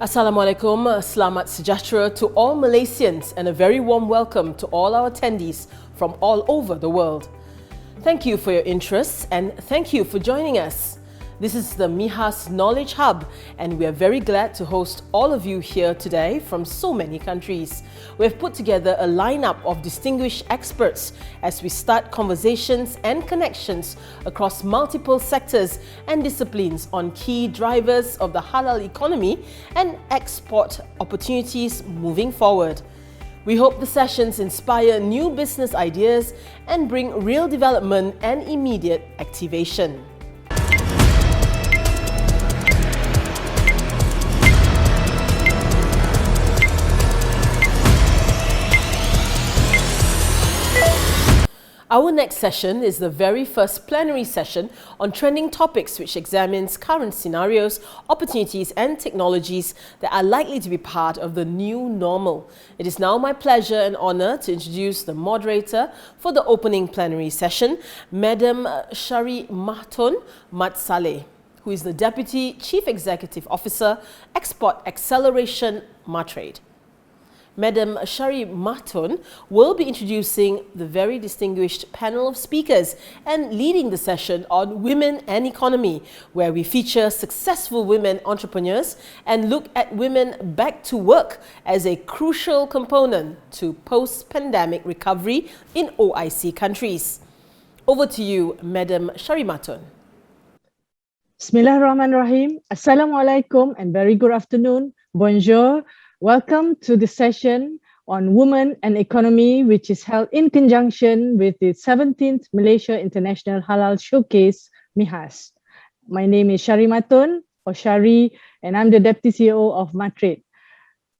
Assalamualaikum, selamat sejahtera to all Malaysians and a very warm welcome to all our attendees from all over the world. Thank you for your interest and thank you for joining us. This is the MIHAS Knowledge Hub and we are very glad to host all of you here today from so many countries. We have put together a lineup of distinguished experts as we start conversations and connections across multiple sectors and disciplines on key drivers of the halal economy and export opportunities moving forward. We hope the sessions inspire new business ideas and bring real development and immediate activation. Our next session is the very first plenary session on trending topics which examines current scenarios, opportunities and technologies that are likely to be part of the new normal. It is now my pleasure and honour to introduce the moderator for the opening plenary session, Madam Sharimahton Saleh, who is the Deputy Chief Executive Officer, Export Acceleration MATRADE. Madam Sharimahton will be introducing the very distinguished panel of speakers and leading the session on women and economy, where we feature successful women entrepreneurs and look at women back to work as a crucial component to post-pandemic recovery in OIC countries. Over to you, Madam Sharimahton. Bismillahirrahmanirrahim. Assalamualaikum and very good afternoon. Bonjour. Welcome to the session on Women and Economy, which is held in conjunction with the 17th Malaysia International Halal Showcase, MIHAS. My name is Sharimahton, or Shari, and I'm the Deputy CEO of MATRADE.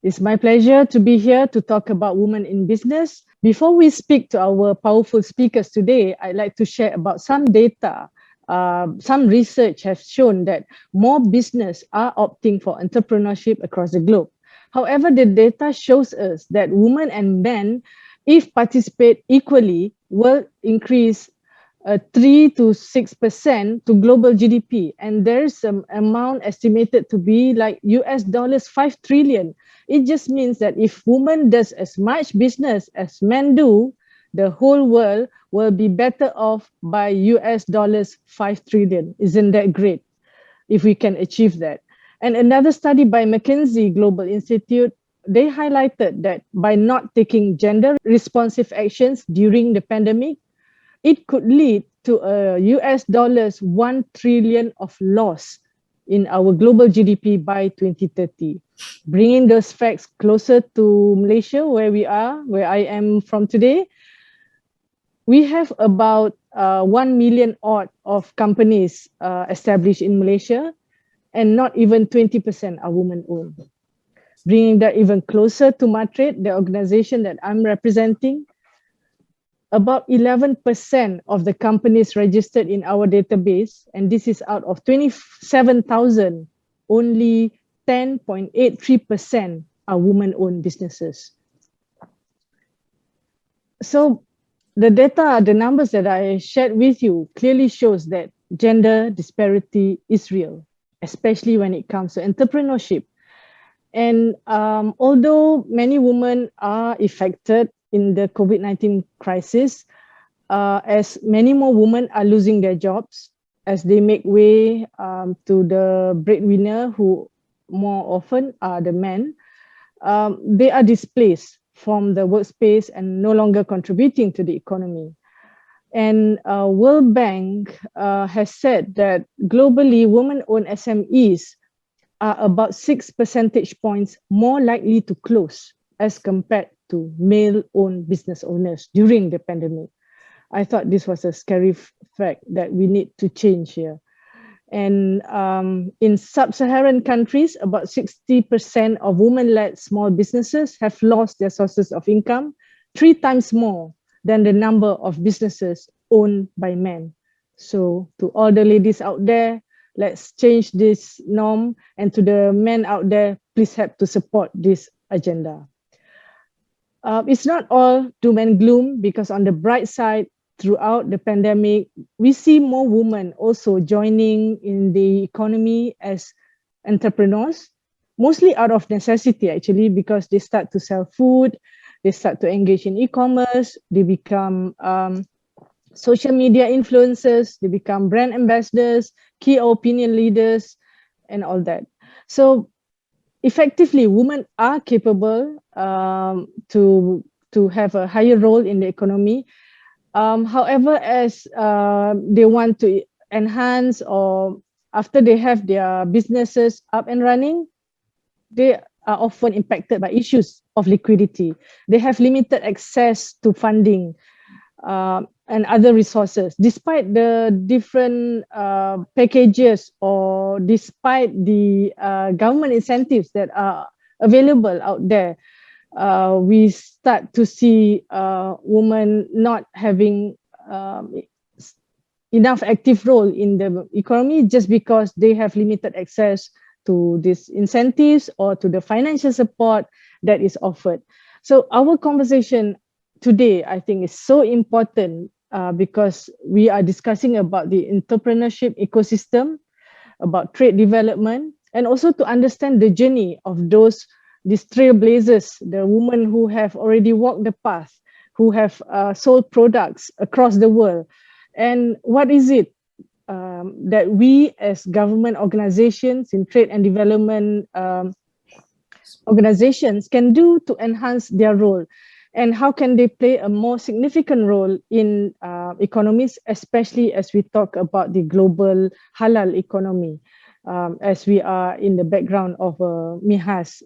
It's my pleasure to be here to talk about women in business. Before we speak to our powerful speakers today, I'd like to share about some data. Some research has shown that more business are opting for entrepreneurship across the globe. However, the data shows us that women and men, if participate equally, will increase 3 to 6% to global GDP. And there's some amount estimated to be like $5 trillion. It just means that if women does as much business as men do, the whole world will be better off by $5 trillion. Isn't that great if we can achieve that? And another study by McKinsey Global Institute, they highlighted that by not taking gender-responsive actions during the pandemic, it could lead to a $1 trillion of loss in our global GDP by 2030. Bringing those facts closer to Malaysia, where I am from today, we have about 1 million odd of companies established in Malaysia, and not even 20% are women-owned. Bringing that even closer to MATRADE, the organization that I'm representing, about 11% of the companies registered in our database, and this is out of 27,000, only 10.83% are women-owned businesses. So the data, the numbers that I shared with you clearly shows that gender disparity is real, especially when it comes to entrepreneurship. And although many women are affected in the COVID-19 crisis, as many more women are losing their jobs as they make way to the breadwinner, who more often are the men, they are displaced from the workspace and no longer contributing to the economy. And World Bank has said that globally, women-owned SMEs are about 6 percentage points more likely to close as compared to male-owned business owners during the pandemic. I thought this was a scary fact that we need to change here. And in sub-Saharan countries, about 60% of women-led small businesses have lost their sources of income, 3 times more than the number of businesses owned by men. So to all the ladies out there, let's change this norm. And to the men out there, please help to support this agenda. It's not all doom and gloom, because on the bright side, throughout the pandemic, we see more women also joining in the economy as entrepreneurs. mostly out of necessity actually, because they start to sell food, they start to engage in e-commerce, they become social media influencers, they become brand ambassadors, key opinion leaders, and all that. So effectively, women are capable to have a higher role in the economy. However, as they want to enhance, or after they have their businesses up and running, they are often impacted by issues of liquidity. They have limited access to funding and other resources, despite the different packages, or despite the government incentives that are available out there. We start to see women not having enough active role in the economy, just because they have limited access to these incentives or to the financial support that is offered. So our conversation today, I think, is so important because we are discussing about the entrepreneurship ecosystem, about trade development, and also to understand the journey of these trailblazers, the women who have already walked the path, who have sold products across the world. And what is it that we as government organizations in trade and development organizations can do to enhance their role? And how can they play a more significant role in economies, especially as we talk about the global halal economy, as we are in the background of a MIHAS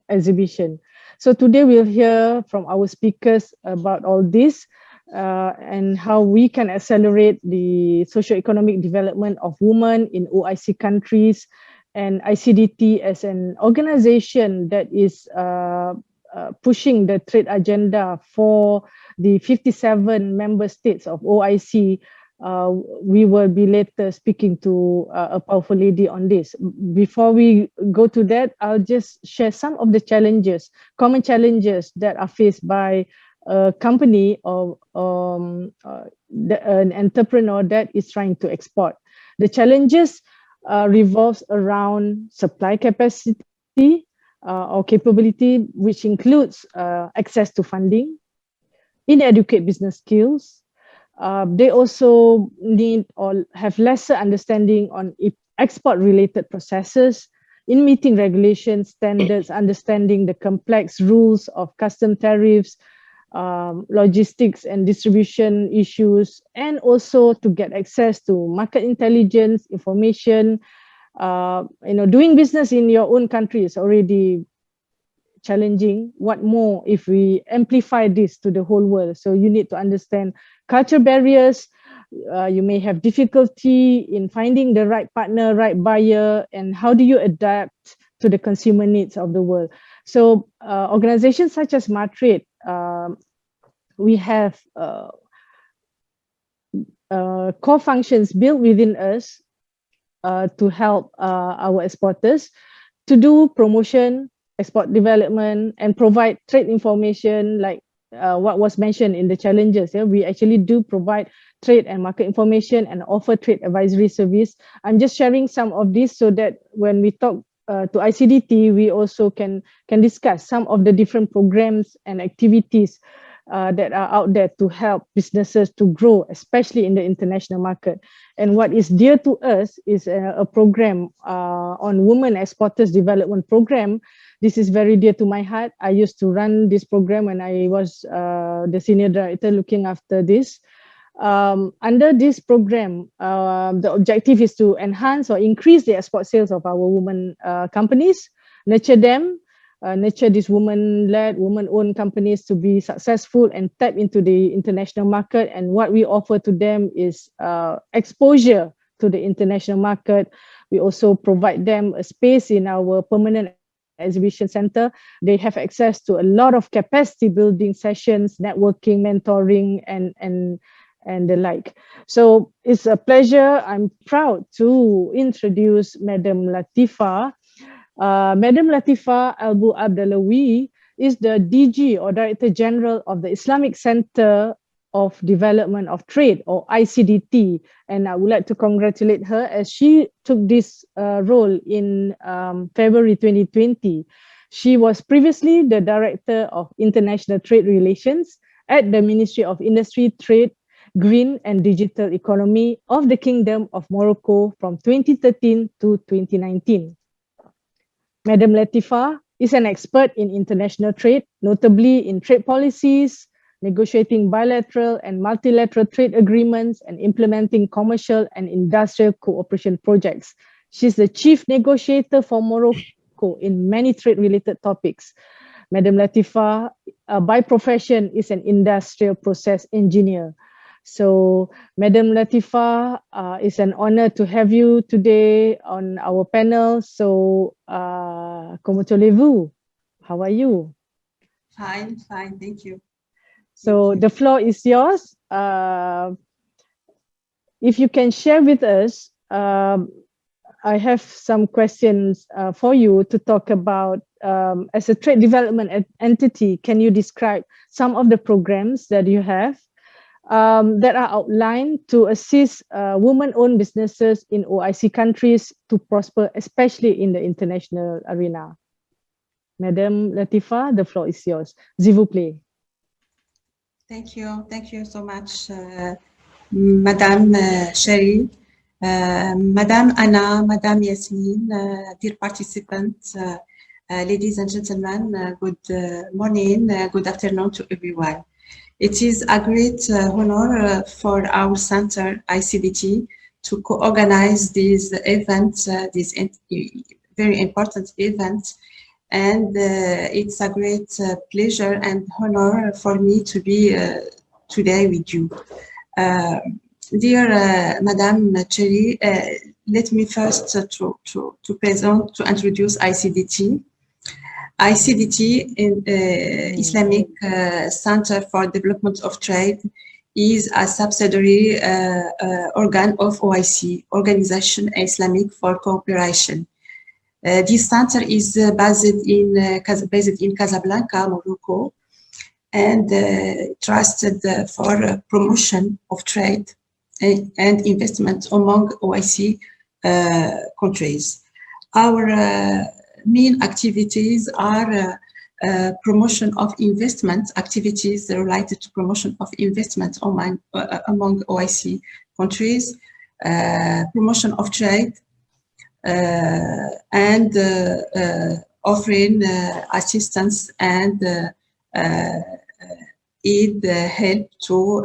exhibition. So today we'll hear from our speakers about all this and how we can accelerate the socio-economic development of women in OIC countries, and ICDT as an organization that is pushing the trade agenda for the 57 member states of OIC. We will be later speaking to a powerful lady on this. Before we go to that, I'll just share some of the challenges, common challenges that are faced by a company or an entrepreneur that is trying to export. The challenges revolves around supply capacity or capability, which includes access to funding, inadequate business skills. They also need or have lesser understanding on export-related processes, in meeting regulations, standards, understanding the complex rules of custom tariffs, logistics and distribution issues, and also to get access to market intelligence, information. Doing business in your own country is already challenging. What more if we amplify this to the whole world? So you need to understand culture barriers. You may have difficulty in finding the right partner, right buyer, and how do you adapt to the consumer needs of the world? So organizations such as MATRADE, we have core functions built within us to help our exporters to do promotion, export development, and provide trade information like what was mentioned in the challenges. Yeah? We actually do provide trade and market information and offer trade advisory service. I'm just sharing some of this so that when we talk to ICDT, we also can discuss some of the different programs and activities that are out there to help businesses to grow, especially in the international market. And what is dear to us is a program on Women Exporters Development Program. This is very dear to my heart. I used to run this program when I was the senior director looking after this. Under this program, the objective is to enhance or increase the export sales of our women companies, nurture them, nurture these women-led, women-owned companies to be successful and tap into the international market. And what we offer to them is exposure to the international market. We also provide them a space in our permanent exhibition center. They have access to a lot of capacity building sessions, networking, mentoring, and the like. So it's a pleasure. I'm proud to introduce Madam Latifa. Madam Latifa Elbouabdellaoui is the DG or Director General of the Islamic Center of Development of Trade, or ICDT. And I would like to congratulate her as she took this role in February 2020. She was previously the Director of International Trade Relations at the Ministry of Industry, Trade, Green and Digital Economy of the Kingdom of Morocco from 2013 to 2019. Madam Latifa is an expert in international trade, notably in trade policies, negotiating bilateral and multilateral trade agreements, and implementing commercial and industrial cooperation projects. She's the chief negotiator for Morocco in many trade-related topics. Madam Latifa, by profession, is an industrial process engineer. So, Madam Latifa, it's an honor to have you today on our panel. So, comment allez-vous? How are you? Fine, thank you. So, the floor is yours. If you can share with us, I have some questions for you to talk about. As a trade development entity, can you describe some of the programs that you have that are outlined to assist women-owned businesses in OIC countries to prosper, especially in the international arena? Madam Latifa, the floor is yours. S'il vous plaît. Thank you so much, Madame Sherry, Madame Anna, Madame Yasmin, dear participants, ladies and gentlemen, good morning, good afternoon to everyone. It is a great honor for our center, ICDT, to co-organize this event, this very important event. And it's a great pleasure and honor for me to be today with you. Dear Madame Cherry, let me first to introduce ICDT. ICDT, in Islamic Center for Development of Trade, is a subsidiary organ of OIC, Organization Islamic for Cooperation. This center is based in Casablanca, Morocco, and trusted for promotion of trade and investment among OIC countries. Our main activities are promotion of investment activities related to promotion of investment among OIC countries, promotion of trade, and offering assistance and aid help to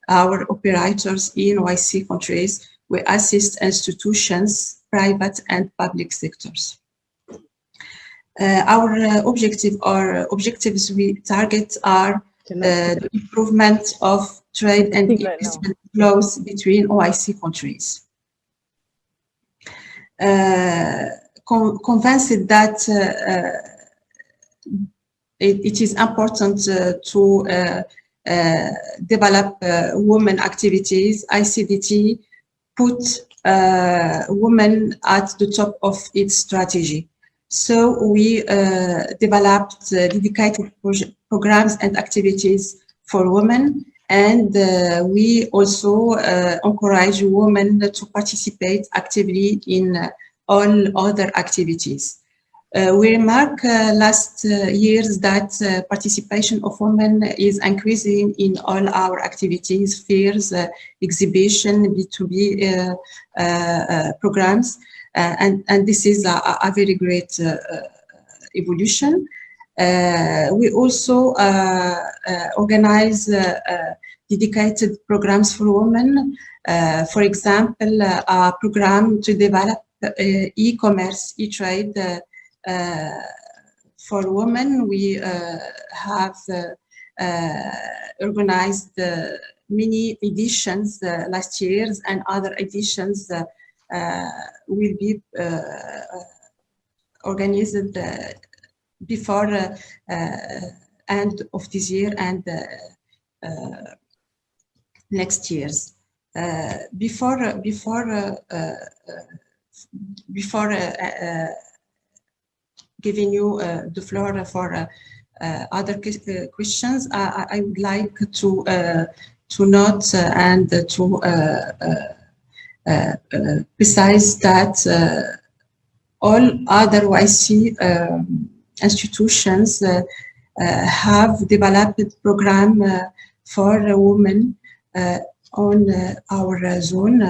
our operators in OIC countries. We assist institutions, private and public sectors. Our objectives we target are the improvement of trade and investment flows between OIC countries. Convinced that it is important to develop women activities, ICDT put women at the top of its strategy. So we developed dedicated programs and activities for women, and we also encourage women to participate actively in all other activities. We remark last years that participation of women is increasing in all our activities, fairs, exhibition, B2B programs, and this is a very great evolution. We also organize dedicated programs for women. For example, a program to develop e-commerce, e-trade for women. We have organized many editions last year, and other editions will be organized before end of this year and next years. Before giving you the floor for other questions, I would like to note and to precise that all other YC institutions have developed program for women on our zone.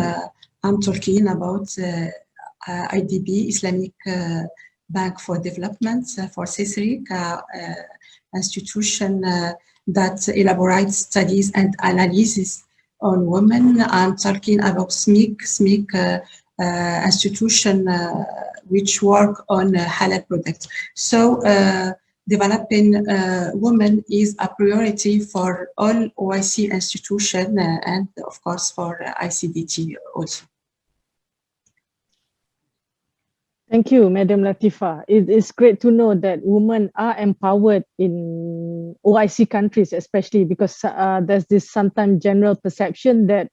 I'm talking about IDB, Islamic Bank for Development, for CISRIC, institution that elaborates studies and analysis on women. I'm talking about SMIC institution which work on halal products. So developing women is a priority for all OIC institutions and of course for ICDT also. Thank you, Madam Latifa. It is great to know that women are empowered in OIC countries, especially because there's this sometimes general perception that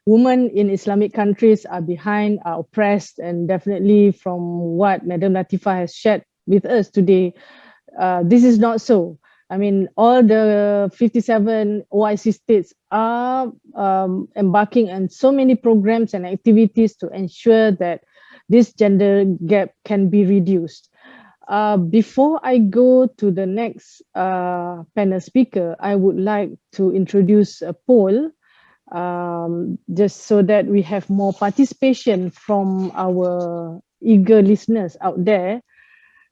women in Islamic countries are behind, are oppressed, and definitely from what Madam Latifa has shared with us today, this is not so. I mean, all the 57 OIC states are embarking on so many programs and activities to ensure that this gender gap can be reduced. Before I go to the next panel speaker, I would like to introduce a poll just so that we have more participation from our eager listeners out there.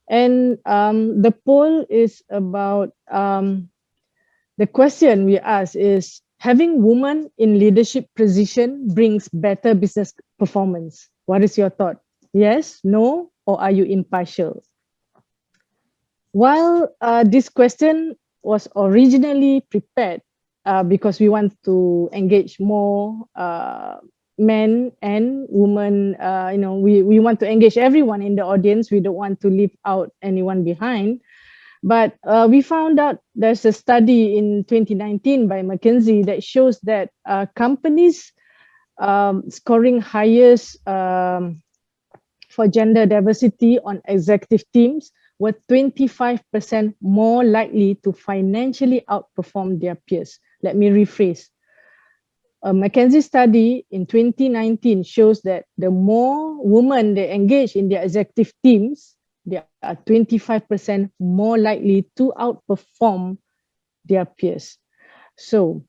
And the poll is about, the question we ask is, having women in leadership position brings better business performance. What is your thought? Yes, no, or are you impartial? While this question was originally prepared because we want to engage more men and women, we want to engage everyone in the audience. We don't want to leave out anyone behind. But we found out there's a study in 2019 by McKinsey that shows that companies scoring highest for gender diversity on executive teams were 25% more likely to financially outperform their peers. Let me rephrase. A McKinsey study in 2019 shows that the more women they engage in their executive teams, they are 25% more likely to outperform their peers. So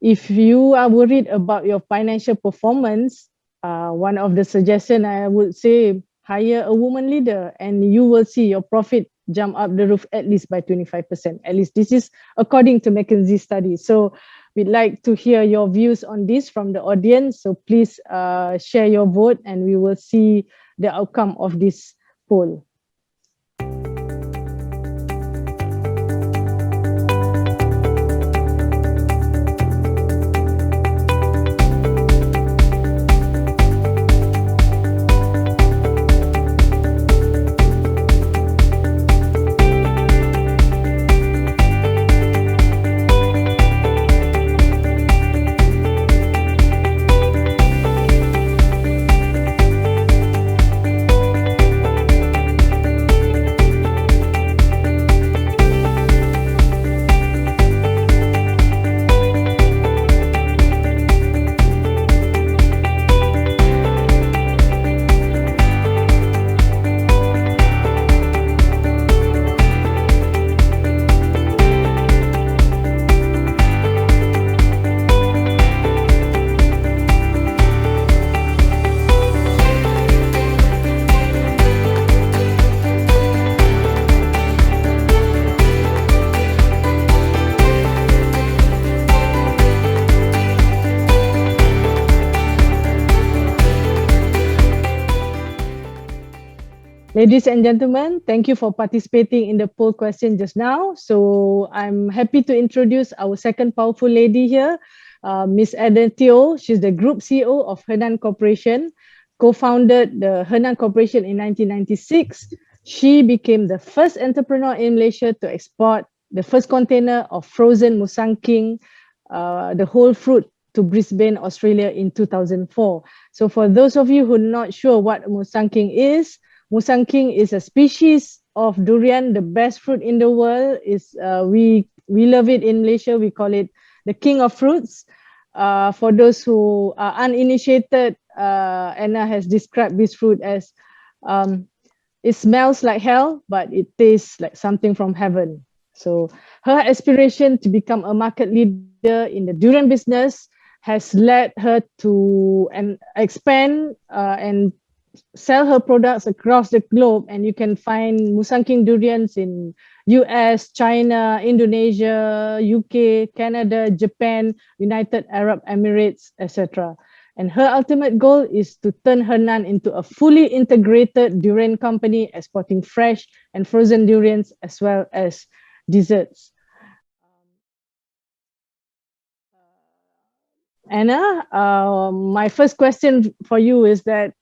if you are worried about your financial performance, one of the suggestions I would say, hire a woman leader and you will see your profit jump up the roof at least by 25%. At least this is according to McKinsey study. So we'd like to hear your views on this from the audience. So please share your vote and we will see the outcome of this poll. Ladies and gentlemen, thank you for participating in the poll question just now. So I'm happy to introduce our second powerful lady here, Ms. Eden Teo. She's the Group CEO of Hernan Corporation, co-founded the Hernan Corporation in 1996. She became the first entrepreneur in Malaysia to export the first container of frozen musang king, the whole fruit, to Brisbane, Australia in 2004. So for those of you who are not sure what musang king is a species of durian, the best fruit in the world. Is we love it in Malaysia. We call it the king of fruits. For those who are uninitiated, Anna has described this fruit as it smells like hell, but it tastes like something from heaven. So her aspiration to become a market leader in the durian business has led her to expand and sell her products across the globe. And you can find Musang King durians in US, China, Indonesia, UK, Canada, Japan, United Arab Emirates, etc. And her ultimate goal is to turn Hernan into a fully integrated durian company, exporting fresh and frozen durians as well as desserts. Anna, my first question for you is that,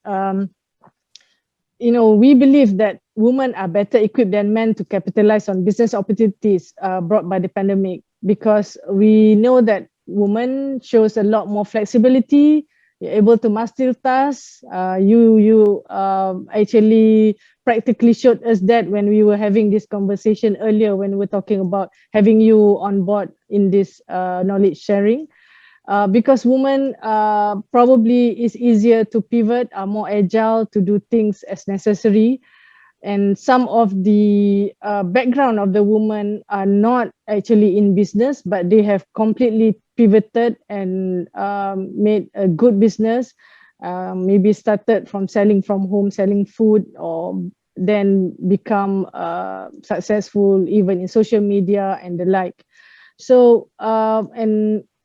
we believe that women are better equipped than men to capitalize on business opportunities brought by the pandemic, because we know that women shows a lot more flexibility. You're able to master tasks. You actually practically showed us that when we were having this conversation earlier, when we were talking about having you on board in this knowledge sharing. Because women probably is easier to pivot, are more agile to do things as necessary. And some of the background of the women are not actually in business, but they have completely pivoted and made a good business. Maybe started from selling from home, selling food, or then become successful even in social media and the like. So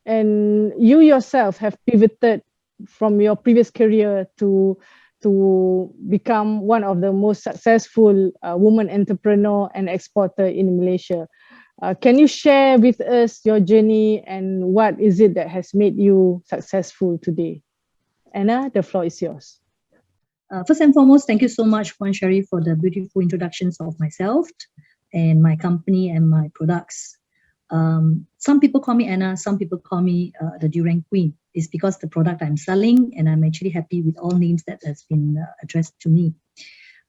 and you yourself have pivoted from your previous career to become one of the most successful woman entrepreneur and exporter in Malaysia. Can you share with us your journey and what is it that has made you successful today? Anna, the floor is yours. First and foremost, thank you so much, Puan Sherry, for the beautiful introductions of myself and my company and my products. Some people call me Anna, some people call me the Durian Queen. It's because the product I'm selling, and I'm actually happy with all names that has been addressed to me.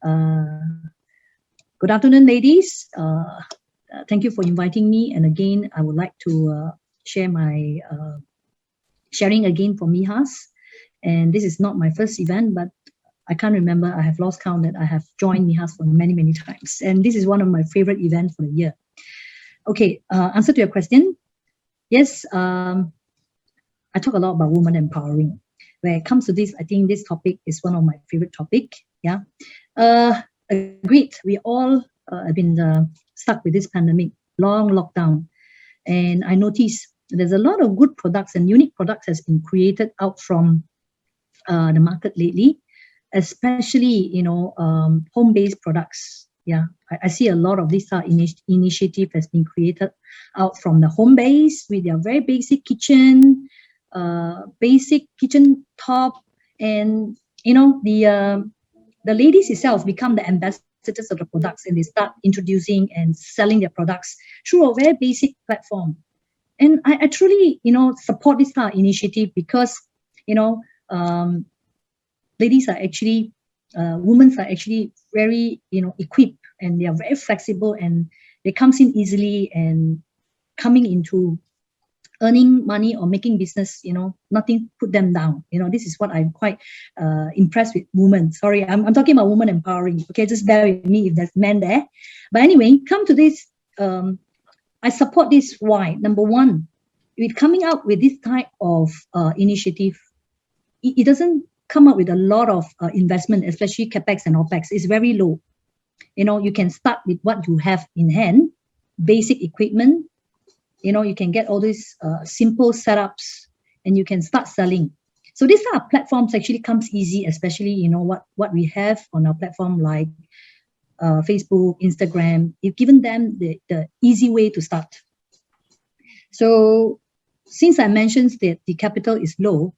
Good afternoon, ladies. Thank you for inviting me. And again, I would like to share my sharing again for MIHAS. And this is not my first event, but I can't remember. I have lost count that I have joined MIHAS for many, many times. And this is one of my favorite events for the year. Okay, answer to your question. Yes, I talk a lot about women empowering. When it comes to this, I think this topic is one of my favorite topic. Yeah, agreed. We all have been stuck with this pandemic, long lockdown. And I noticed there's a lot of good products and unique products has been created out from the market lately, especially, home-based products. Yeah, I see a lot of this initiative has been created out from the home base with their very basic kitchen top, and the ladies itself become the ambassadors of the products, and they start introducing and selling their products through a very basic platform. And I truly support this kind of initiative because ladies are actually women are actually very equipped, and they are very flexible, and they comes in easily, and coming into earning money or making business, nothing put them down. This is what I'm quite impressed with women. Sorry, I'm talking about women empowering. Okay, just bear with me if there's men there. But anyway, come to this. I support this. Why? Number one, with coming out with this type of initiative, it doesn't come up with a lot of investment, especially capex and opex. It's very low. You can start with what you have in hand, basic equipment. You can get all these simple setups, and you can start selling. So these kind of platforms actually comes easy, especially what we have on our platform like Facebook, Instagram. You've given them the easy way to start. So since I mentioned that the capital is low,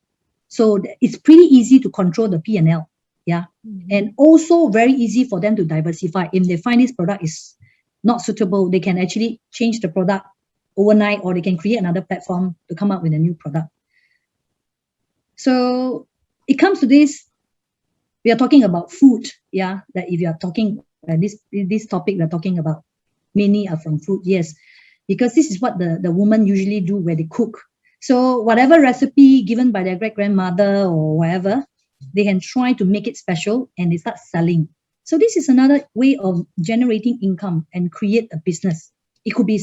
so it's pretty easy to control the P&L, yeah, and also very easy for them to diversify. If they find this product is not suitable, they can actually change the product overnight, or they can create another platform to come up with a new product. So it comes to this, we are talking about food, yeah, that if you are talking This topic we're talking about, many are from food, yes, because this is what the women usually do where they cook. So whatever recipe given by their great-grandmother or whatever, they can try to make it special and they start selling. So this is another way of generating income and create a business. It could be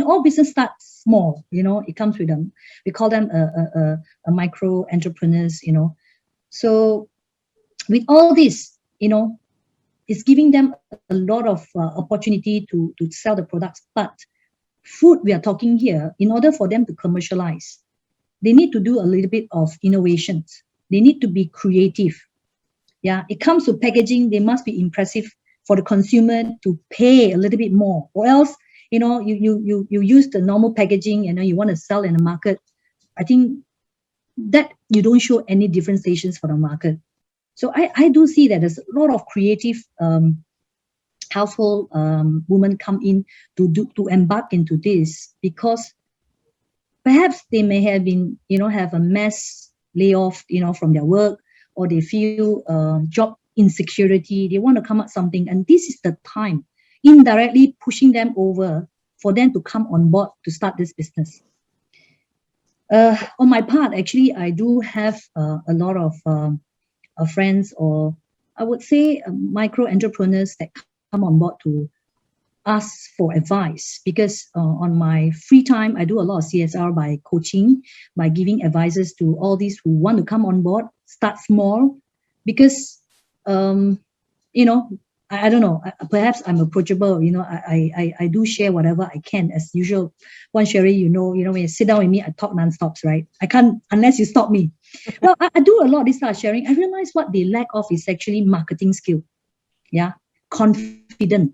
all business starts small, it comes with them. We call them a micro entrepreneurs, So with all this, it's giving them a lot of opportunity to sell the products. But food we are talking here, in order for them to commercialize, they need to do a little bit of innovations. They need to be creative. Yeah, it comes to packaging, they must be impressive for the consumer to pay a little bit more, or else, you use the normal packaging and you want to sell in the market. I think that you don't show any differentiations for the market. So I do see that there's a lot of creative household women come in to embark into this, because perhaps they may have been, have a mass layoff, from their work, or they feel job insecurity. They want to come up something, and this is the time, indirectly pushing them over for them to come on board to start this business. On my part, actually, I do have a lot of friends, or I would say micro entrepreneurs that come on board to ask for advice, because on my free time, I do a lot of CSR by coaching, by giving advices to all these who want to come on board, start small, because, I don't know, perhaps I'm approachable, I do share whatever I can as usual. One Sherry, when you sit down with me, I talk non-stops, right? I can't, unless you stop me. Well, I do a lot of this kind of sharing. I realize what they lack of is actually marketing skill. Yeah, confident,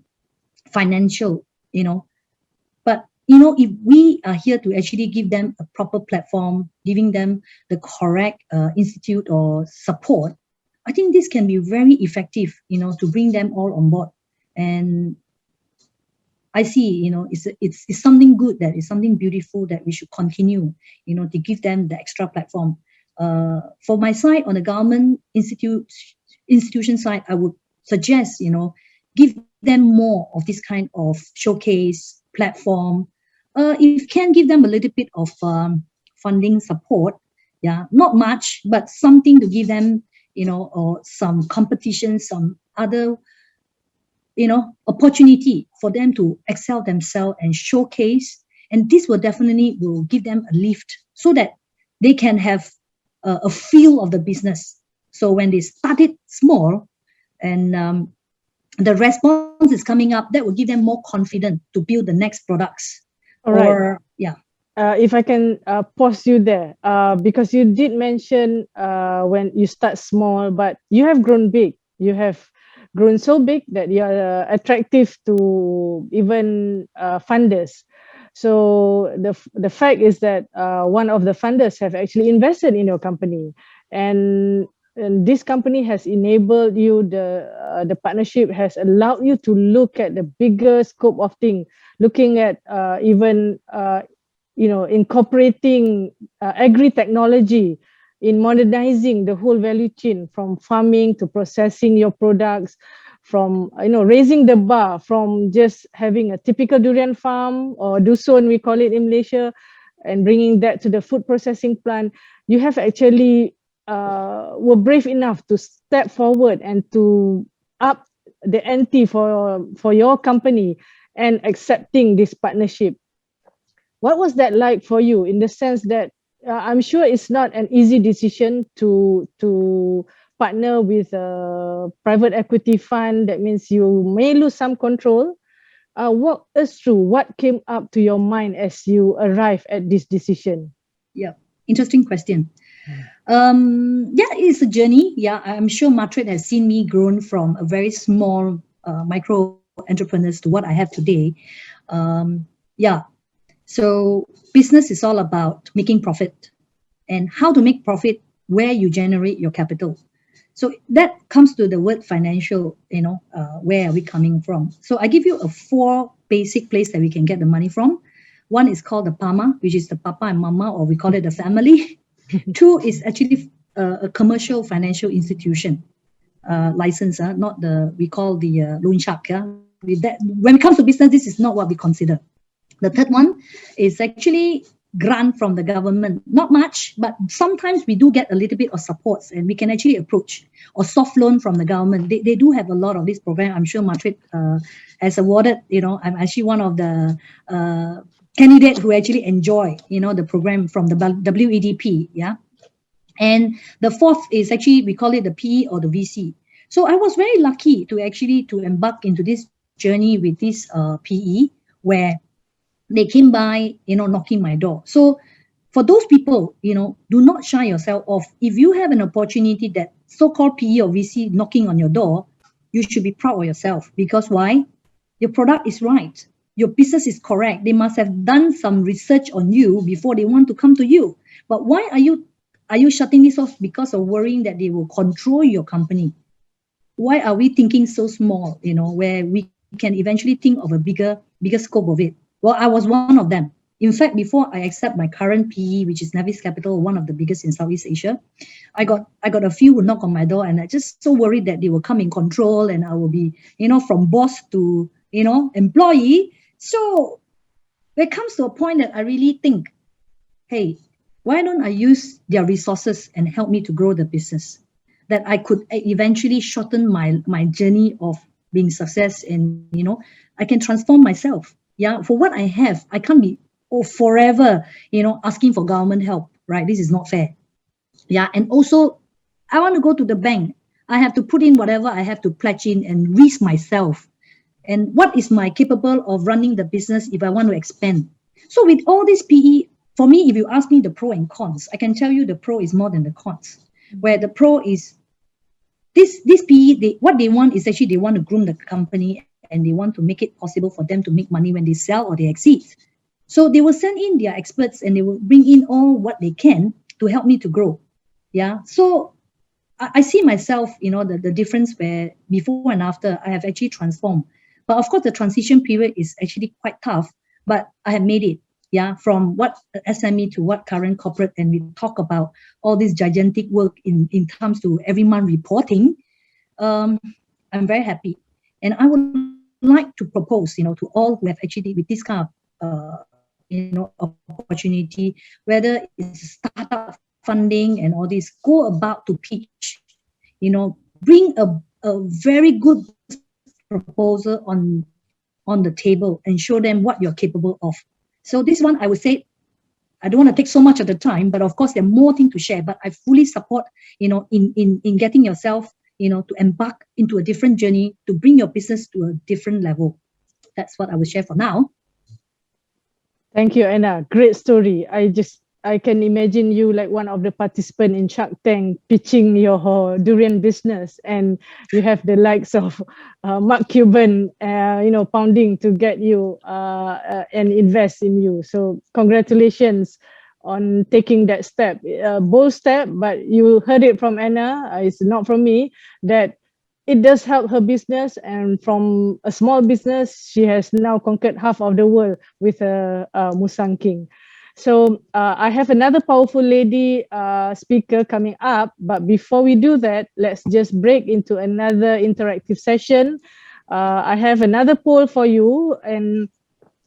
financial, but if we are here to actually give them a proper platform, giving them the correct institute or support, I think this can be very effective, to bring them all on board. And I see, it's something good, that is something beautiful that we should continue, to give them the extra platform. For my side, on the government institution side, I would suggest, give them more of this kind of showcase platform. If can, give them a little bit of funding support. Yeah, not much, but something to give them, or some competition, some other, opportunity for them to excel themselves and showcase. And this will definitely give them a lift, so that they can have a feel of the business. So when they started small and the response is coming up, that will give them more confidence to build the next products. All right. Or, yeah. If I can pause you there, because you did mention when you start small, but you have grown big. You have grown so big that you are attractive to even funders. So the fact is that one of the funders have actually invested in your company, and this company has enabled you, the partnership has allowed you to look at the bigger scope of things, looking at even incorporating agri-technology in modernizing the whole value chain, from farming to processing your products, from raising the bar from just having a typical durian farm, or dusun we call it in Malaysia, and bringing that to the food processing plant. You have actually were brave enough to step forward and to up the ante for your company and accepting this partnership. What was that like for you, in the sense that I'm sure it's not an easy decision to partner with a private equity fund? That means you may lose some control. Walk us through what came up to your mind as you arrived at this decision. Yeah, interesting question. Yeah, it's a journey. Yeah, I'm sure MATRADE has seen me grown from a very small micro entrepreneurs to what I have today. Yeah. So business is all about making profit, and how to make profit, where you generate your capital. So that comes to the word financial, where are we coming from? So I give you 4 basic places that we can get the money from. One is called the PAMA, which is the Papa and Mama, or we call it the family. 2 is actually a commercial financial institution. license, not the, we call the loan shark. With that, when it comes to business, this is not what we consider. The third one is actually grant from the government. Not much, but sometimes we do get a little bit of supports and we can actually approach, or soft loan from the government. They do have a lot of this program. I'm sure MATRADE has awarded, I'm actually one of the candidates who actually enjoy, the program from the WEDP, yeah. And the fourth is actually, we call it the PE or the VC. So I was very lucky to embark into this journey with this PE, where they came by, knocking my door. So for those people, do not shy yourself off. If you have an opportunity that so-called PE or VC knocking on your door, you should be proud of yourself. Because why? Your product is right. Your business is correct. They must have done some research on you before they want to come to you. But why are you shutting this off because of worrying that they will control your company? Why are we thinking so small, where we can eventually think of a bigger scope of it? Well, I was one of them. In fact, before I accept my current PE, which is Nevis Capital, one of the biggest in Southeast Asia, I got a few who knock on my door, and I just so worried that they will come in control and I will be, from boss to, employee. So it comes to a point that I really think, hey, why don't I use their resources and help me to grow the business? That I could eventually shorten my journey of being success, and, I can transform myself. Yeah, for what I have, I can't be forever, asking for government help, right? This is not fair. Yeah, and also, I want to go to the bank. I have to put in whatever I have to pledge in and risk myself. And what is my capable of running the business if I want to expand? So with all this PE, for me, if you ask me the pro and cons, I can tell you the pro is more than the cons. Where the pro is this PE, what they want is actually they want to groom the company, and they want to make it possible for them to make money when they sell or they exceed. So they will send in their experts and they will bring in all what they can to help me to grow. Yeah. So I see myself, the difference where before and after I have actually transformed. But of course, the transition period is actually quite tough, but I have made it. Yeah. From what SME to what current corporate. And we talk about all this gigantic work in terms to every month reporting. I'm very happy. And I would like to propose, to all who have actually with this kind of, opportunity, whether it's startup funding and all this, go about to pitch, bring a very good proposal on the table and show them what you're capable of. So this one, I would say, I don't want to take so much of the time, but of course there are more things to share, but I fully support, in getting yourself, to embark into a different journey, to bring your business to a different level. That's what I will share for now. Thank you, Anna. Great story. I can imagine you like one of the participants in Shark Tank pitching your durian business, and you have the likes of Mark Cuban, pounding to get you and invest in you. So congratulations on taking that step, bold step, but you heard it from Anna, it's not from me, that it does help her business, and from a small business, she has now conquered half of the world with her Musang King. So I have another powerful lady speaker coming up, but before we do that, let's just break into another interactive session. I have another poll for you, and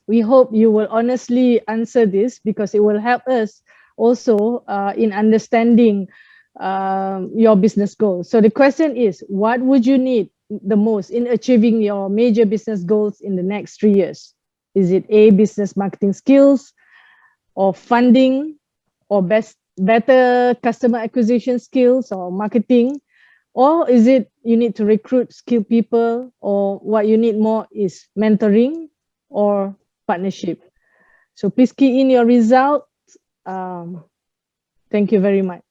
we hope you will honestly answer this because it will help us also in understanding your business goals. So the question is, what would you need the most in achieving your major business goals in the next 3 years? Is it A, business marketing skills, or funding, or better customer acquisition skills or marketing? Or is it you need to recruit skilled people, or what you need more is mentoring or partnership? So please key in your results. Thank you very much.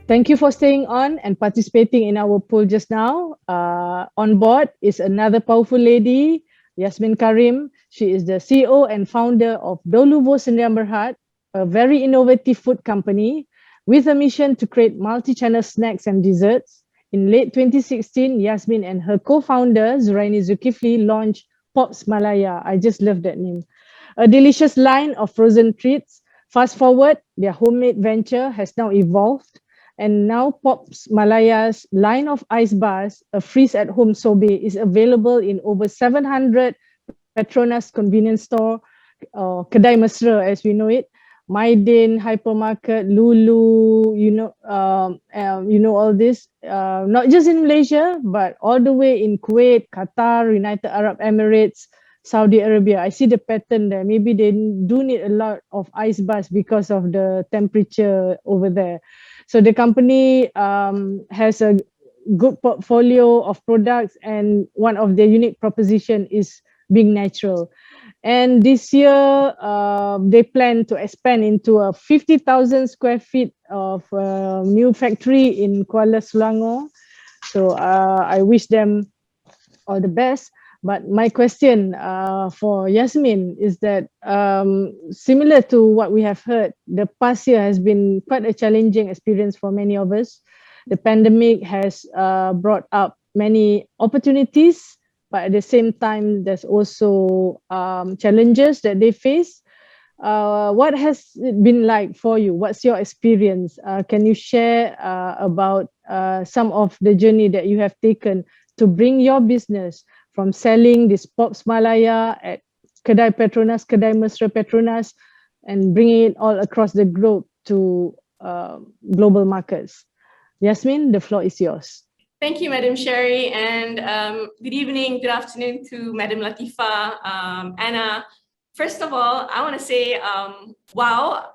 Thank you for staying on and participating in our poll just now. On board is another powerful lady, Yasmin Karim. She is the CEO and founder of Doluvo Sdn Bhd, a very innovative food company with a mission to create multi-channel snacks and desserts. In late 2016, Yasmin and her co-founder, Zuraini Zulkifli, launched Pops Malaya. I just love that name. A delicious line of frozen treats. Fast forward, their homemade venture has now evolved, and now Pops Malaya's line of ice bars, a freeze-at-home sorbet, is available in over 700 Petronas convenience store, Kedai Mesra as we know it, Maidin, Hypermarket, Lulu, you know all this, not just in Malaysia, but all the way in Kuwait, Qatar, United Arab Emirates, Saudi Arabia. I see the pattern there. Maybe they do need a lot of ice bars because of the temperature over there. So the company has a good portfolio of products, and one of their unique proposition is being natural. And this year, they plan to expand into a 50,000 square feet of new factory in Kuala Selangor. So I wish them all the best. But my question for Yasmin is that similar to what we have heard, the past year has been quite a challenging experience for many of us. The pandemic has brought up many opportunities, but at the same time, there's also challenges that they face. What has it been like for you? What's your experience? Can you share about some of the journey that you have taken to bring your business from selling this Pops Malaya at Kedai Petronas, Kedai Mesra Petronas, and bringing it all across the globe to global markets? Yasmin, the floor is yours. Thank you, Madam Sherry, and good evening, good afternoon to Madam Latifa, Anna. First of all, I want to say, wow,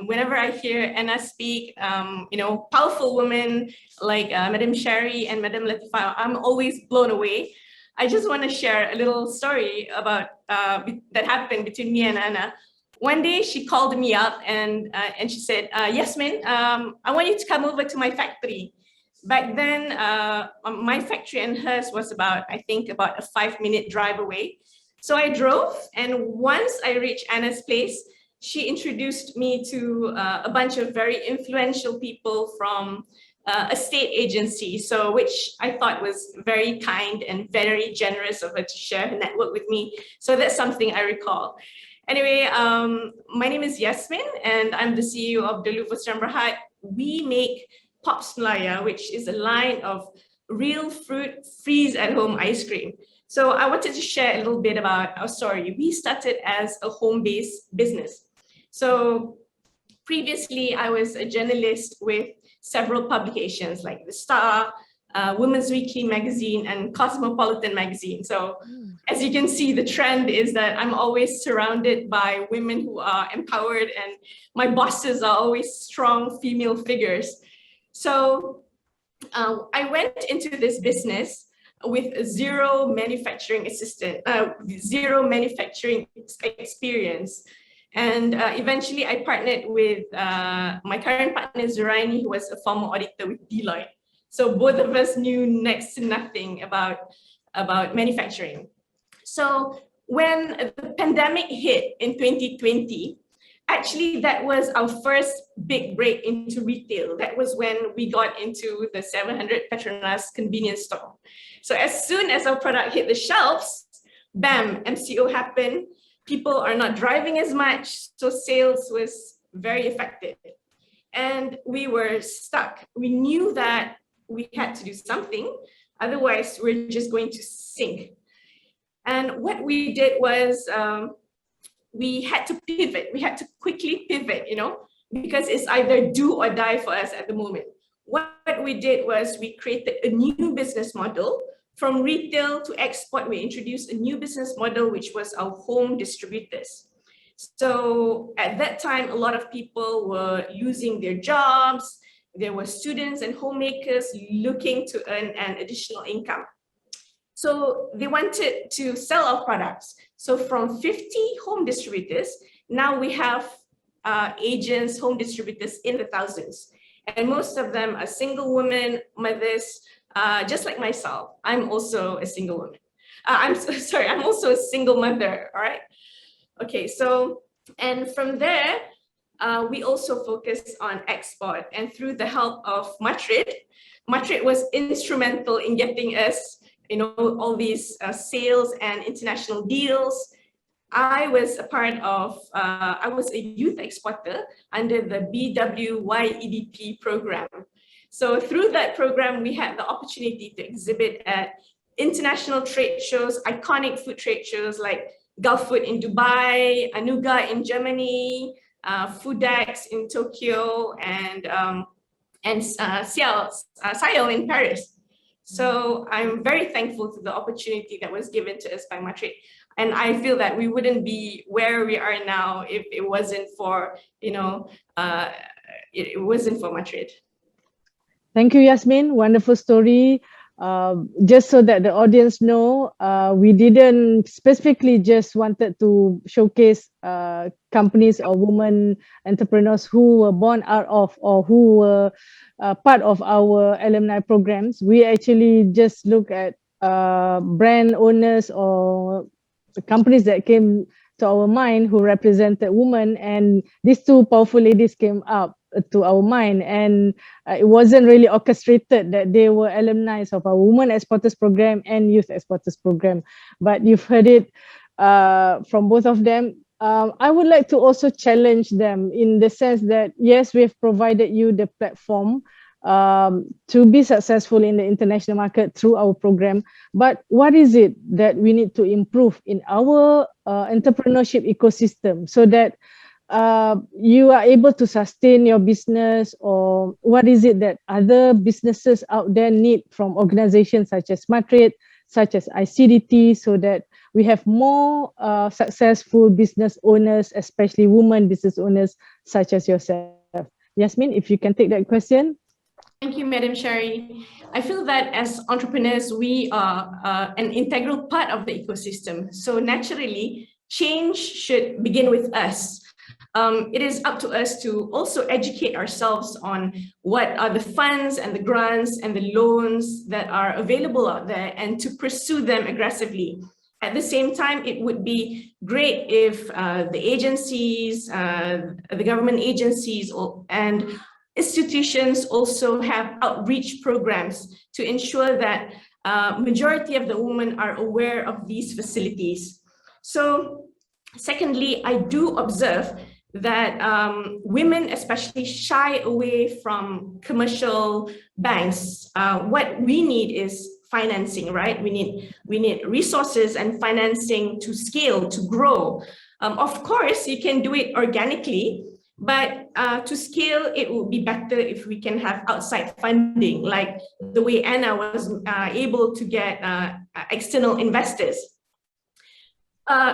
whenever I hear Anna speak, powerful women like Madam Sherry and Madam Latifa, I'm always blown away. I just want to share a little story about that happened between me and Anna. One day she called me up and she said, Yasmin, I want you to come over to my factory. Back then, my factory and hers was about a 5-minute drive away. So I drove, and once I reached Anna's place, she introduced me to a bunch of very influential people from a state agency, so which I thought was very kind and very generous of her to share her network with me. So that's something I recall. Anyway, my name is Yasmin, and I'm the CEO of Doluvo Sdn Bhd. We make Pops Malaya, which is a line of real fruit freeze-at-home ice cream. So I wanted to share a little bit about our story. We started as a home-based business. So previously, I was a journalist with several publications like The Star, Women's Weekly magazine, and Cosmopolitan magazine. So as you can see, the trend is that I'm always surrounded by women who are empowered, and my bosses are always strong female figures. So I went into this business with zero manufacturing experience. And eventually I partnered with my current partner, Zuraini, who was a former auditor with Deloitte. So both of us knew next to nothing about manufacturing. So when the pandemic hit in 2020, actually that was our first big break into retail. That was when we got into the 700 Petronas convenience store. So as soon as our product hit the shelves, bam, MCO happened. People are not driving as much, so sales was very affected. And we were stuck. We knew that we had to do something, otherwise we're just going to sink. And what we did was we had to pivot. We had to quickly pivot, because it's either do or die for us at the moment. What we did was we created a new business model. From retail to export, we introduced a new business model, which was our home distributors. So at that time, a lot of people were losing their jobs. There were students and homemakers looking to earn an additional income. So they wanted to sell our products. So from 50 home distributors, now we have agents, home distributors in the thousands. and most of them are single women, mothers, just like myself. I'm also a single woman. I'm also a single mother, all right? Okay, so, and from there, we also focus on export, and through the help of MATRADE was instrumental in getting us, all these sales and international deals. I was I was a youth exporter under the BWYEDP program. So through that program, we had the opportunity to exhibit at international trade shows, iconic food trade shows like Gulf Food in Dubai, Anuga in Germany, Foodex in Tokyo, and Ciel in Paris. So I'm very thankful to the opportunity that was given to us by MATRADE. And I feel that we wouldn't be where we are now if it wasn't for, it wasn't for MATRADE. Thank you, Yasmin. Wonderful story. Just so that the audience know, we didn't specifically just wanted to showcase companies or women entrepreneurs who were born out of or who were part of our alumni programs. We actually just look at brand owners or companies that came to our mind who represented women, and these two powerful ladies came up to our mind, and it wasn't really orchestrated that they were alumni of our Women Exporters Program and Youth Exporters Program, but you've heard it from both of them. I would like to also challenge them in the sense that, yes, we've provided you the platform to be successful in the international market through our program, but what is it that we need to improve in our entrepreneurship ecosystem so that you are able to sustain your business, or what is it that other businesses out there need from organizations such as MATRADE, such as ICDT, so that we have more successful business owners, especially women business owners such as yourself. Yasmin, if you can take that question. Thank you, Madam Shari. I feel that as entrepreneurs, we are an integral part of the ecosystem. So naturally, change should begin with us. It is up to us to also educate ourselves on what are the funds and the grants and the loans that are available out there, and to pursue them aggressively. At the same time, it would be great if the agencies, the government agencies and institutions also have outreach programs to ensure that majority of the women are aware of these facilities. So secondly, I do observe that women especially shy away from commercial banks. What we need is financing, right? We need resources and financing to scale, to grow. Of course, you can do it organically, but to scale, it would be better if we can have outside funding, like the way Anna was able to get external investors.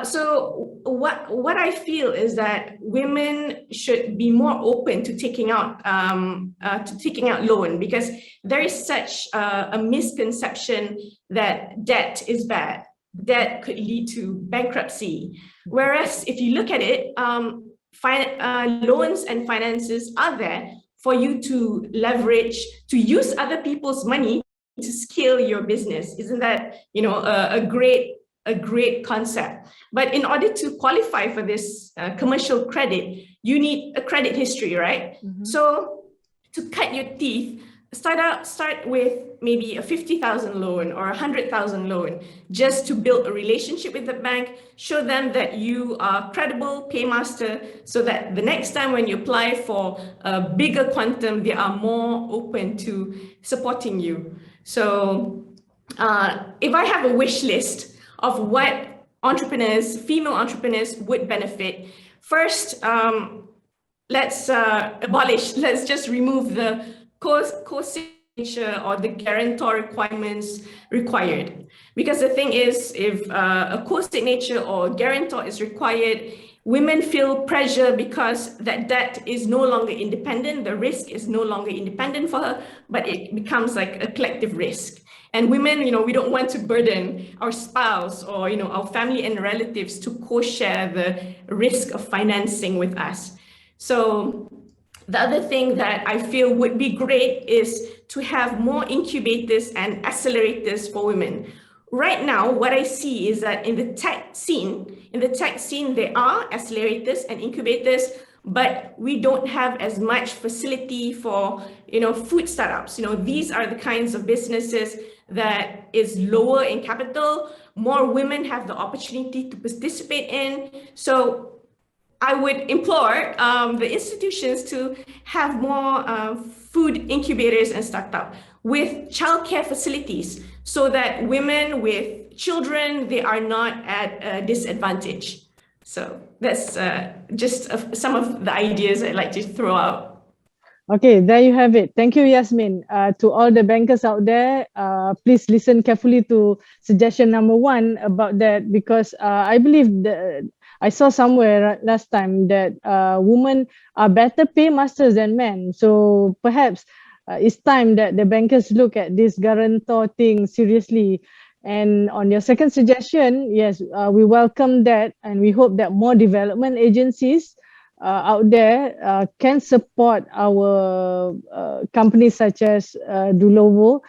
So what I feel is that women should be more open to taking out loan, because there is such a misconception that debt is bad. Debt could lead to bankruptcy. Whereas if you look at it, loans and finances are there for you to leverage, to use other people's money to scale your business. Isn't that, a great concept? But in order to qualify for this commercial credit, you need a credit history, right? Mm-hmm. So to cut your teeth, start with maybe a 50,000 loan or 100,000 loan, just to build a relationship with the bank, show them that you are credible paymaster, so that the next time when you apply for a bigger quantum, they are more open to supporting you. So if I have a wish list of what entrepreneurs, female entrepreneurs would benefit, first, let's just remove the co-signature or the guarantor requirements required. Because the thing is, if a co-signature or guarantor is required, women feel pressure because that debt is no longer independent, the risk is no longer independent for her, but it becomes like a collective risk. And women, we don't want to burden our spouse or, our family and relatives to co-share the risk of financing with us. So The other thing that I feel would be great is to have more incubators and accelerators for women. Right now, what I see is that in the tech scene, there are accelerators and incubators, but we don't have as much facility for, food startups. These are the kinds of businesses that is lower in capital. More women have the opportunity to participate in. So I would implore the institutions to have more food incubators and startup with childcare facilities so that women with children, they are not at a disadvantage. So that's just some of the ideas I'd like to throw out. Okay, there you have it. Thank you, Yasmin. To all the bankers out there, please listen carefully to suggestion number 1 about that, because I believe I saw somewhere last time that women are better paymasters than men. So perhaps it's time that the bankers look at this guarantor thing seriously. And on your second suggestion, yes, we welcome that, and we hope that more development agencies out there can support our companies such as Doluvo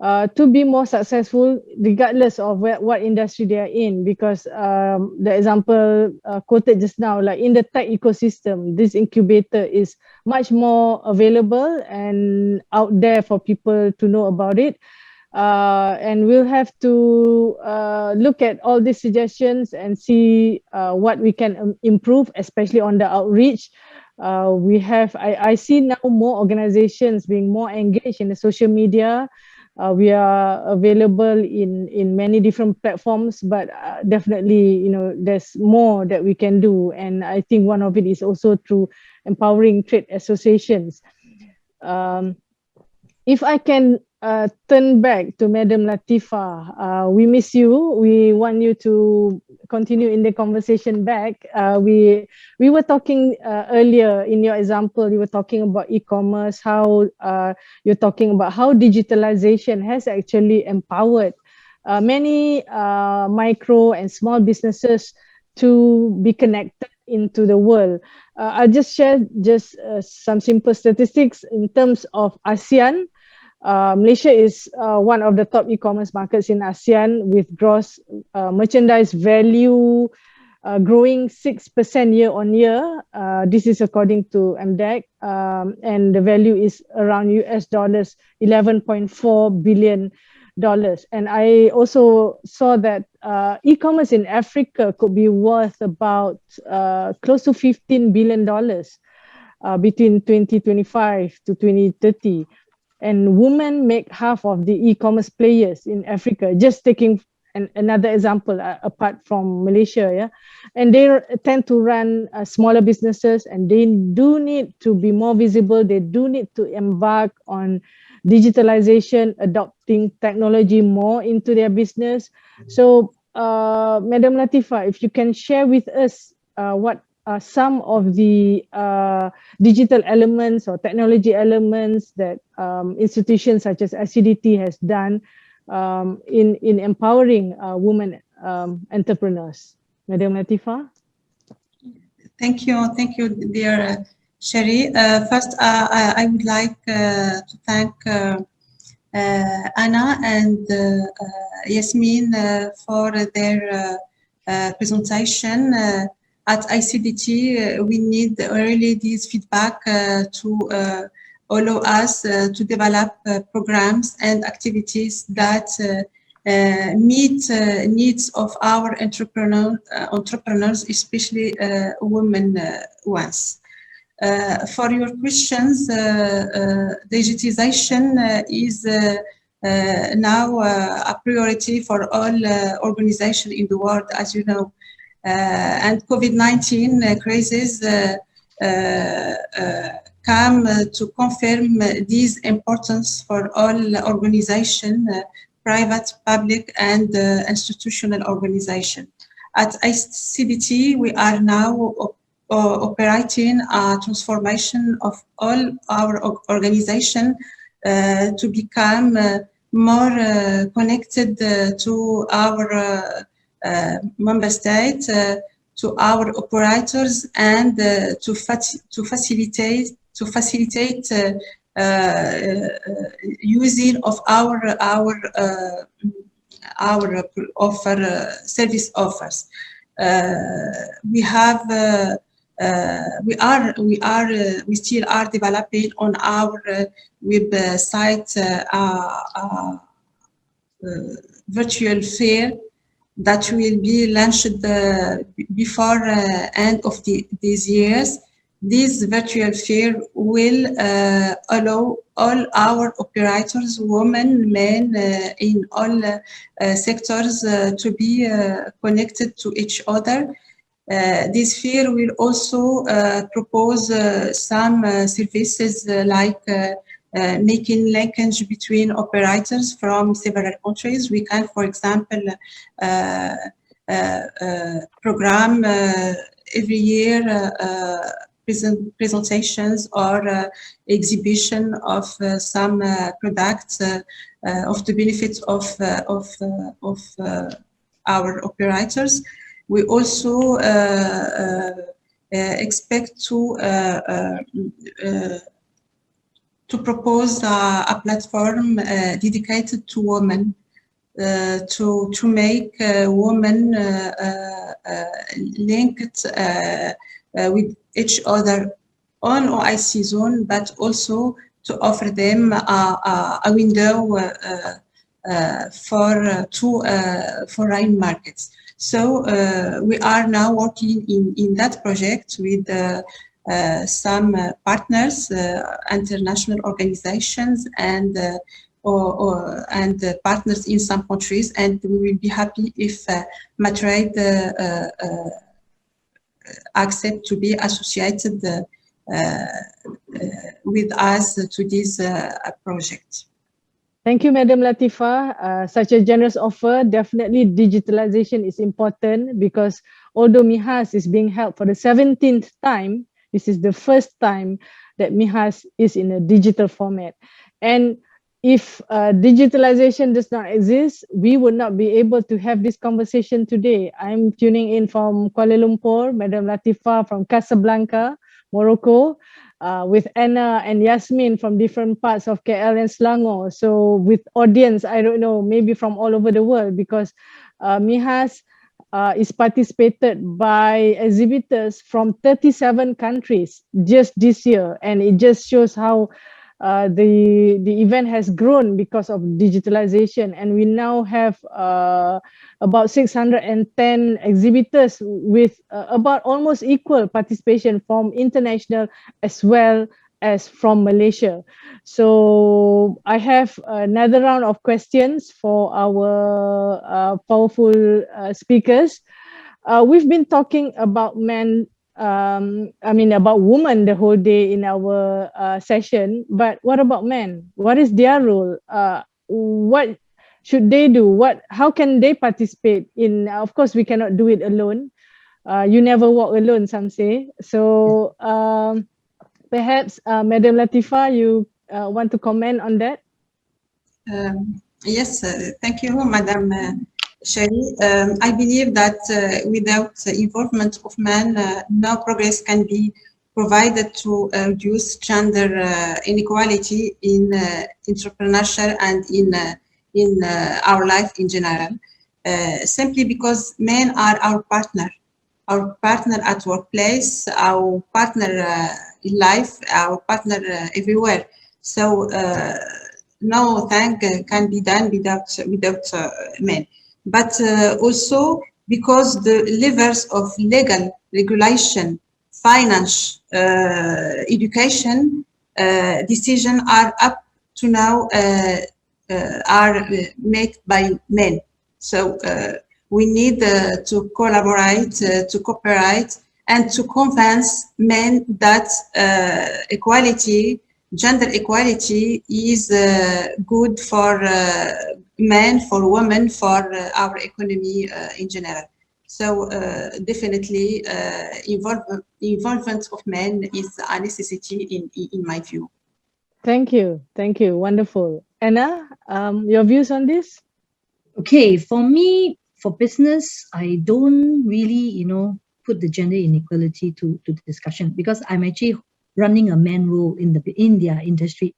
to be more successful regardless of what industry they are in, because the example quoted just now, like in the tech ecosystem, this incubator is much more available and out there for people to know about it. And we'll have to look at all these suggestions and see what we can improve, especially on the outreach. I see now more organizations being more engaged in the social media. We are available in many different platforms, but definitely, there's more that we can do. And I think one of it is also through empowering trade associations. If I can turn back to Madam Latifa, we miss you. We want you to continue in the conversation back. We were talking earlier in your example, you were talking about e-commerce, how you're talking about how digitalization has actually empowered many micro and small businesses to be connected into the world. I'll just share some simple statistics in terms of ASEAN. Malaysia is one of the top e-commerce markets in ASEAN, with gross merchandise value growing 6% year on year. This is according to MDEC, and the value is around US dollars $11.4 billion. And I also saw that e-commerce in Africa could be worth about close to $15 billion between 2025 to 2030. And women make half of the e-commerce players in Africa, just taking another example apart from Malaysia. Yeah, and they tend to run smaller businesses, and they do need to be more visible. They do need to embark on digitalization, adopting technology more into their business. So, Madam Latifa, if you can share with us what some of the digital elements or technology elements that institutions such as ICDT has done in empowering women entrepreneurs. Madam Latifa? Thank you, dear Sherry. First, I would like to thank Anna and Yasmin for their presentation. At ICDT, we need really this feedback to allow us to develop programs and activities that meet needs of our entrepreneurs, especially women ones. For your questions, digitization is now a priority for all organizations in the world, as you know. And COVID-19 crisis come to confirm this importance for all organizations, private, public, and institutional organizations. At ICDT, we are now operating a transformation of all our organization to become more connected to our member states, to our operators, and to facilitate to facilitate using of our offer service offers. We still are developing on our website virtual fair that will be launched before end of these years. This virtual fair will allow all our operators, women, men, in all sectors to be connected to each other. This fair will also propose some services like making linkage between operators from several countries. We can, for example, program every year presentations or exhibition of some products of the benefits of our operators. We also expect to propose a platform dedicated to women, to make women linked with each other on OIC zone, but also to offer them a window for foreign markets. So we are now working in that project with some partners, international organizations, and partners in some countries, and we will be happy if MATRADE accept to be associated with us to this project. Thank you, Madam Latifa. Such a generous offer. Definitely digitalization is important, because although MIHAS is being held for the 17th time, this is the first time that MIHAS is in a digital format. And if digitalization does not exist, we would not be able to have this conversation today. I'm tuning in from Kuala Lumpur, Madam Latifa from Casablanca, Morocco, with Anna and Yasmin from different parts of KL and Selangor. So with audience, I don't know, maybe from all over the world, because MIHAS is participated by exhibitors from 37 countries just this year. And it just shows how the event has grown because of digitalization, and we now have about 610 exhibitors with about almost equal participation from international as well as from Malaysia. So I have another round of questions for our powerful speakers. We've been talking about men, about women the whole day in our session, but what about men? What is their role? What should they do? How can they participate in? Of course, we cannot do it alone. You never walk alone, some say. So perhaps, Madam Latifa, you want to comment on that? Yes, thank you, Madam Shari. I believe that without the involvement of men, no progress can be provided to reduce gender inequality in entrepreneurship and in our life in general. Simply because men are our partner at workplace, our partner in life, our partner everywhere. So no thing can be done without men. But also because the levers of legal regulation, finance, education decisions are up to now are made by men. So we need to collaborate, to cooperate, and to convince men that gender equality is good for men, for women, for our economy in general. So definitely involvement of men is a necessity in my view. Thank you. Wonderful. Anna, your views on this? Okay, for me, for business, I don't really, put the gender inequality to the discussion, because I'm actually running a man role in their industry.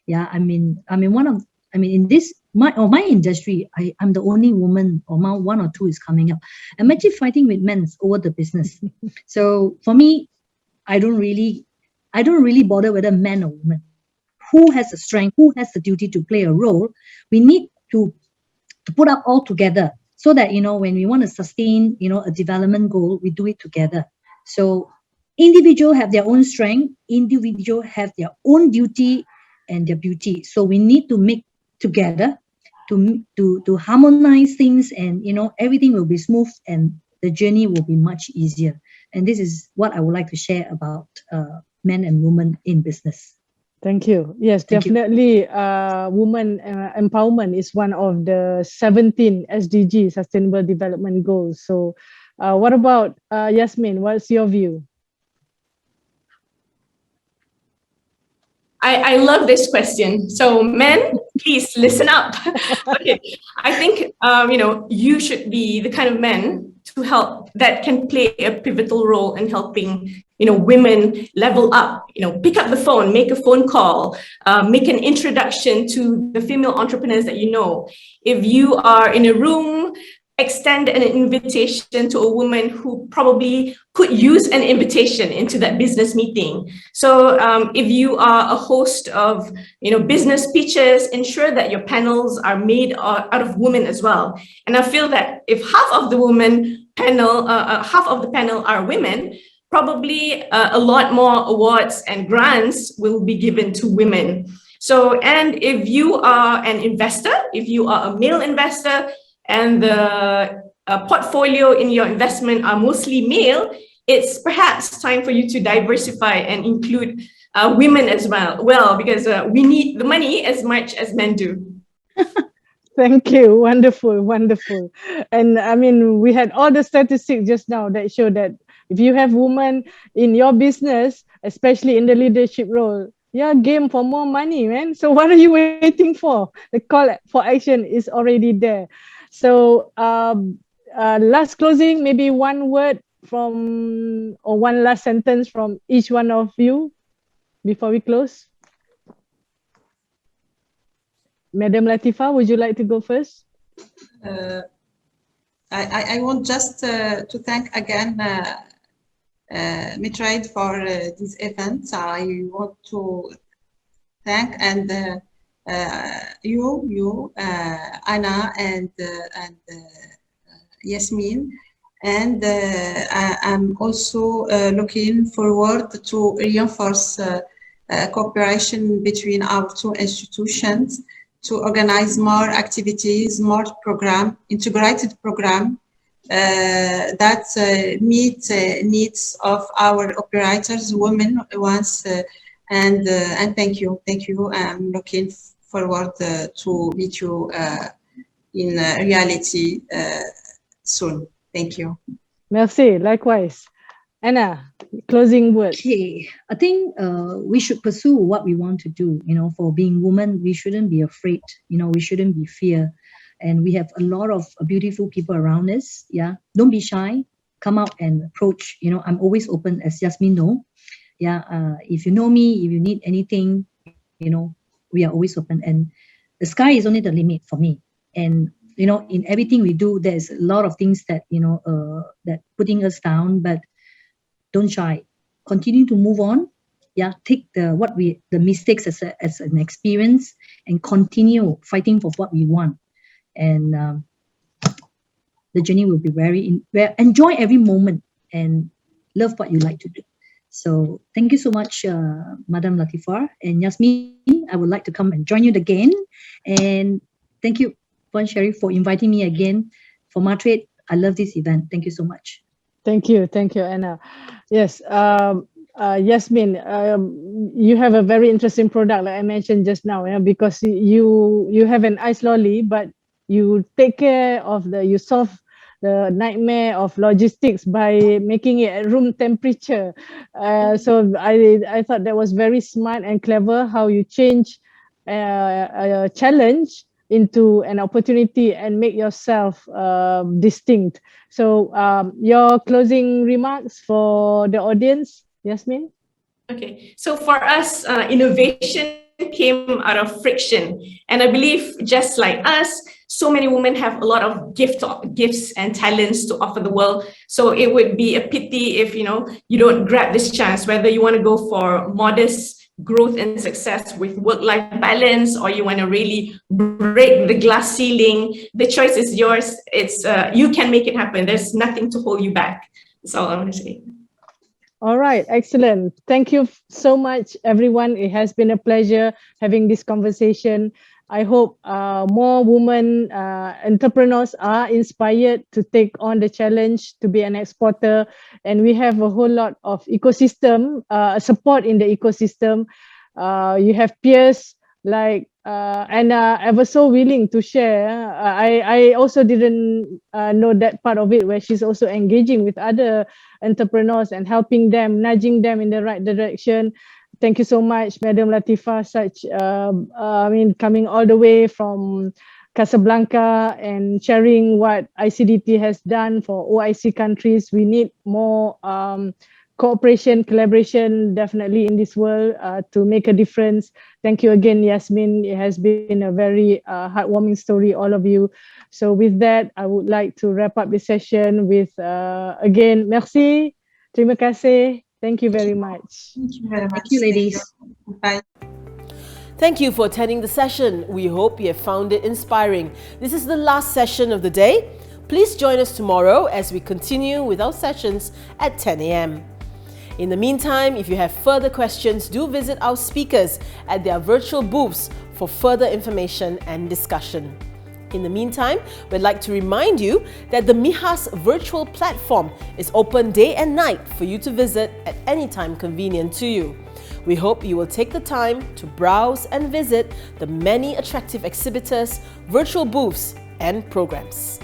Yeah, in this my industry, I'm the only woman, or one or two is coming up. I'm actually fighting with men over the business. So for me, I don't really bother whether man or woman. Who has the strength? Who has the duty to play a role? We need to put up all together, so that when we want to sustain a development goal, we do it together. So individual have their own strength, individual have their own duty and their beauty. So we need to make together to harmonize things, and everything will be smooth and the journey will be much easier. And this is what I would like to share about men and women in business. Thank you. Yes, Thank you. definitely. Women empowerment is one of the 17 SDG, Sustainable Development Goals. So what about Yasmin? What's your view? I love this question. So men, please listen up. Okay, I think you should be the kind of men to help that can play a pivotal role in helping women level up. Pick up the phone, make a phone call, make an introduction to the female entrepreneurs that you know. If you are in a room, extend an invitation to a woman who probably could use an invitation into that business meeting. So if you are a host of business pitches, ensure that your panels are made out of women as well. And I feel that if half of the panel are women, probably a lot more awards and grants will be given to women. So, and if you are an investor, if you are a male investor, and the portfolio in your investment are mostly male, it's perhaps time for you to diversify and include women as well, because we need the money as much as men do. Thank you. Wonderful, wonderful. And I mean, we had all the statistics just now that show that if you have women in your business, especially in the leadership role, you're game for more money, man. So what are you waiting for? The call for action is already there. So last closing, maybe one word from, or one last sentence from each one of you before we close. Madam Latifa, would you like to go first? I want just to thank again MATRADE for this event. I want to thank you, Anna and Yasmin, and I'm also looking forward to reinforce cooperation between our two institutions to organize more activities, more integrated program that meet needs of our operators, women ones, and thank you. I'm looking forward to meet you in reality soon. Thank you. Merci, likewise. Anna, closing word. Okay, I think we should pursue what we want to do. For being women, we shouldn't be afraid. We shouldn't be fear. And we have a lot of beautiful people around us. Yeah, don't be shy. Come out and approach. I'm always open, as Yasmin know. Yeah, if you know me, if you need anything, we are always open. And the sky is only the limit for me. And in everything we do, there's a lot of things that that putting us down, but don't shy. Continue to move on. Yeah, take the mistakes as an experience, and continue fighting for what we want. And the journey will be enjoy every moment and love what you like to do. So thank you so much, Madam Latifa and Yasmin. I would like to come and join you again. And thank you, Puan Sherry, for inviting me again for MATRADE. I love this event. Thank you so much. Thank you, Anna. Yes, Yasmin, you have a very interesting product, like I mentioned just now, because you have an ice lolly, but you take care of you solve the nightmare of logistics by making it at room temperature. So I thought that was very smart and clever how you change a challenge into an opportunity and make yourself distinct. So your closing remarks for the audience, Yasmin? Okay, so for us, innovation came out of friction. And I believe just like us, so many women have a lot of gifts and talents to offer the world. So it would be a pity if, you don't grab this chance, whether you want to go for modest growth and success with work-life balance, or you want to really break the glass ceiling. The choice is yours. It's you can make it happen. There's nothing to hold you back. That's all I want to say. All right, excellent. Thank you so much, everyone. It has been a pleasure having this conversation. I hope more women entrepreneurs are inspired to take on the challenge to be an exporter. And we have a whole lot of ecosystem, support in the ecosystem. You have peers like Anna ever so willing to share. I also didn't know that part of it, where she's also engaging with other entrepreneurs and helping them, nudging them in the right direction. Thank you so much, Madam Latifa, coming all the way from Casablanca and sharing what ICDT has done for OIC countries. We need more cooperation, collaboration, definitely in this world to make a difference. Thank you again, Yasmin. It has been a very heartwarming story, all of you. So with that, I would like to wrap up the session with, again, merci, terima kasih. Thank you very much. Thank you very much. Thank you, ladies. Bye. Thank you for attending the session. We hope you have found it inspiring. This is the last session of the day. Please join us tomorrow as we continue with our sessions at 10 a.m. In the meantime, if you have further questions, do visit our speakers at their virtual booths for further information and discussion. In the meantime, we'd like to remind you that the MIHAS virtual platform is open day and night for you to visit at any time convenient to you. We hope you will take the time to browse and visit the many attractive exhibitors, virtual booths, and programs.